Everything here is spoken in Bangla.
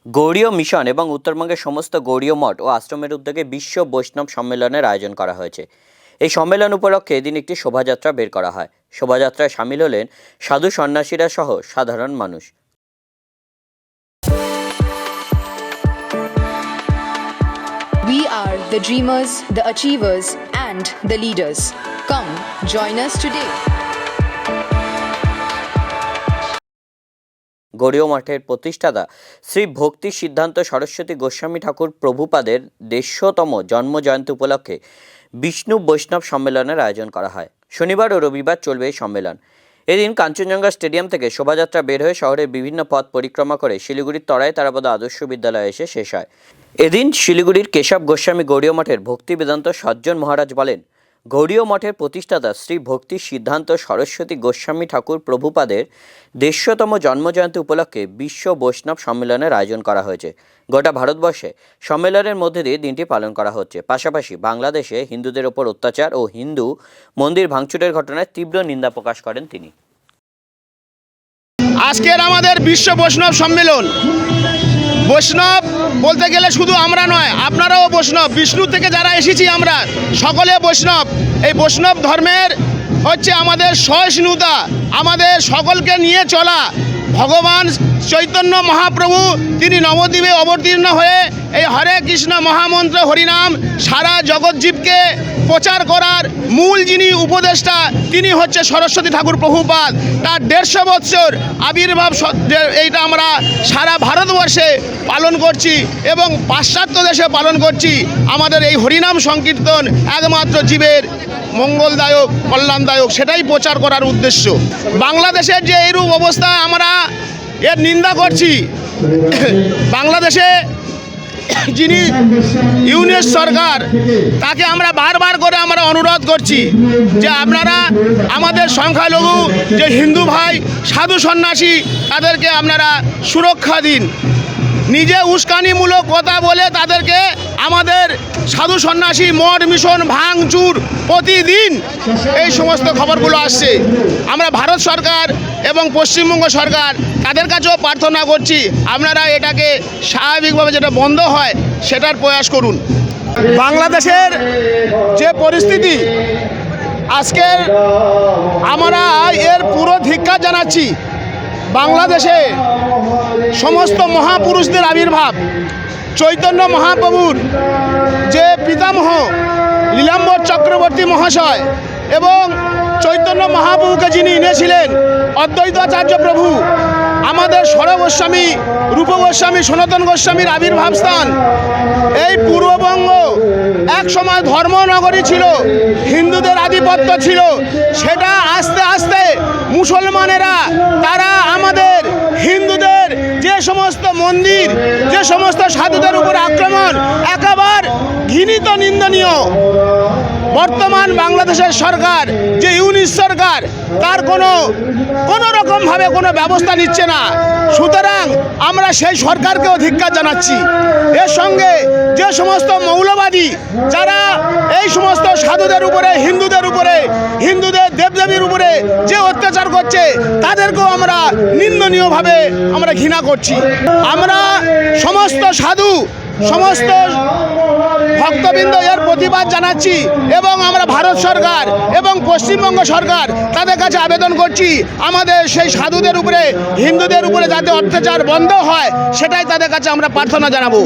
গৌড়ীয় মিশন এবং উত্তরবঙ্গের সমস্ত গৌড়ীয় মঠ ও আশ্রমের উদ্যোগে বিশ্ব বৈষ্ণব সম্মেলনের আয়োজন করা হয়েছে। এই সম্মেলন উপলক্ষে এদিন একটি শোভাযাত্রা বের করা হয়। শোভাযাত্রায় সামিল হলেন সাধু সন্ন্যাসীরা সহ সাধারণ মানুষ। We are the dreamers, the achievers, and the leaders. Come, join us today. গৌড়ীয় মঠের প্রতিষ্ঠাতা শ্রী ভক্তি সিদ্ধান্ত সরস্বতী গোস্বামী ঠাকুর প্রভুপাদের 150তম জন্ম জয়ন্তী উপলক্ষে বিষ্ণু বৈষ্ণব সম্মেলনের আয়োজন করা হয়। শনিবার ও রবিবার চলবে এই সম্মেলন। এদিন কাঞ্চনজঙ্ঘা স্টেডিয়াম থেকে শোভাযাত্রা বের হয়ে শহরের বিভিন্ন পথ পরিক্রমা করে শিলিগুড়ির তরাই তারাপদ আদর্শ বিদ্যালয়ে এসে শেষ হয়। এদিন শিলিগুড়ির কেশব গোস্বামী গৌড়ীয় মঠের ভক্তি বেদান্ত সজ্জন মহারাজ বলেন, গৌড়ীয় মঠের প্রতিষ্ঠাতা শ্রী ভক্তি সিদ্ধান্ত সরস্বতী গোস্বামী ঠাকুর প্রভুপাদের 150তম জন্মজয়ন্তী উপলক্ষে বিশ্ব বৈষ্ণব সম্মেলনের আয়োজন করা হয়েছে। গোটা ভারতবর্ষে সম্মেলনের মধ্যে দিয়ে দিনটি পালন করা হচ্ছে। পাশাপাশি বাংলাদেশে হিন্দুদের ওপর অত্যাচার ও হিন্দু মন্দির ভাঙচুরের ঘটনায় তীব্র নিন্দা প্রকাশ করেন তিনি। আজকের আমাদের বিশ্ব বৈষ্ণব সম্মেলন, বৈষ্ণব বলতে গেলে শুধু আমরা নয়, আপনারাও বৈষ্ণব। বিষ্ণু থেকে যারা এসেছি আমরা সকলে বৈষ্ণব। এই বৈষ্ণব ধর্মের হচ্ছে আমাদের সহিষ্ণুতা, আমাদের সকলকে নিয়ে চলা। ভগবান চৈতন্য মহাপ্রভু তিনি নবদ্বীপে অবতীর্ণ হয়ে এই হরে কৃষ্ণ মহামন্ত্র হরিনাম সারা জগৎজীবকে প্রচার করার মূল যিনি উপদেষ্টা তিনি হচ্ছে সরস্বতী ঠাকুর প্রভুপাদ। তার 150 বৎসর আবির্ভাব এইটা আমরা সারা ভারতবর্ষে পালন করছি এবং পাশ্চাত্য দেশে পালন করছি। আমাদের এই হরিনাম সংকীর্তন একমাত্র জীবের মঙ্গলদায়ক, কল্যাণদায়ক, সেটাই প্রচার করার উদ্দেশ্য। বাংলাদেশের যে এইরূপ অবস্থা আমরা এর নিন্দা করছি। বাংলাদেশে যিনি ইউনিট সরকার তাকে আমরা বারবার করে আমরা অনুরোধ করছি যে আপনারা আমাদের সংখ্যালঘু যে হিন্দু ভাই সাধু সন্ন্যাসী তাদেরকে আপনারা সুরক্ষা দিন। নিজে উস্কানিমূলক কথা বলে তাদেরকে আমাদের সাধু সন্ন্যাসী মঠ মিশন ভাঙচুর প্রতিদিন এই সমস্ত খবরগুলো আসছে। আমরা ভারত সরকার এবং পশ্চিমবঙ্গ সরকার তাদের কাছেও প্রার্থনা করছি আপনারা এটাকে স্বাভাবিকভাবে যেটা বন্ধ হয় সেটার প্রয়াস করুন। বাংলাদেশের যে পরিস্থিতি আজকের আমরা এর পুরো ধিক্কার জানাচ্ছি। বাংলাদেশে সমস্ত মহাপুরুষদের আবির্ভাব, চৈতন্য মহাপ্রভুর যে পিতামহ লীলাম্বর চক্রবর্তী মহাশয় এবং চৈতন্য মহাপ্রভুকে যিনি এনেছিলেন অদ্বৈতাচার্য প্রভু, আমাদের স্বর গোস্বামী, রূপ গোস্বামী, সনাতন গোস্বামীর আবির্ভাব স্থান। এই পূর্ববঙ্গ এক সময় ধর্মনগরী ছিল, হিন্দুদের আধিপত্য ছিল। সেটা আস্তে আস্তে মুসলমানেরা তারা আমাদের হিন্দুদের যে সমস্ত মন্দির, যে সমস্ত সাধুদের উপর আক্রমণ একেবারে ঘৃণিত, নিন্দনীয়। বর্তমান বাংলাদেশের সরকার যে ইউনিট সরকার তার কোনো রকমভাবে কোনো ব্যবস্থা নিচ্ছে না। সুতরাং আমরা সেই সরকারকেও ধিক্কার জানাচ্ছি। এর সঙ্গে যে সমস্ত মৌলবাদী যারা এই সমস্ত সাধুদের উপরে, হিন্দুদের উপরে, হিন্দুদের দেবদেবীর উপরে যে অত্যাচার করছে তাদেরকেও আমরা নিন্দনীয়ভাবে আমরা ঘৃণা করছি। আমরা সমস্ত সাধু, সমস্ত ভক্তবৃন্দ এর প্রতিবাদ জানাচ্ছি এবং আমরা ভারত সরকার এবং পশ্চিমবঙ্গ সরকার তাদের কাছে আবেদন করছি আমাদের সেই সাধুদের উপরে, হিন্দুদের উপরে যাতে অত্যাচার বন্ধ হয় সেটাই তাদের কাছে আমরা প্রার্থনা জানাবো।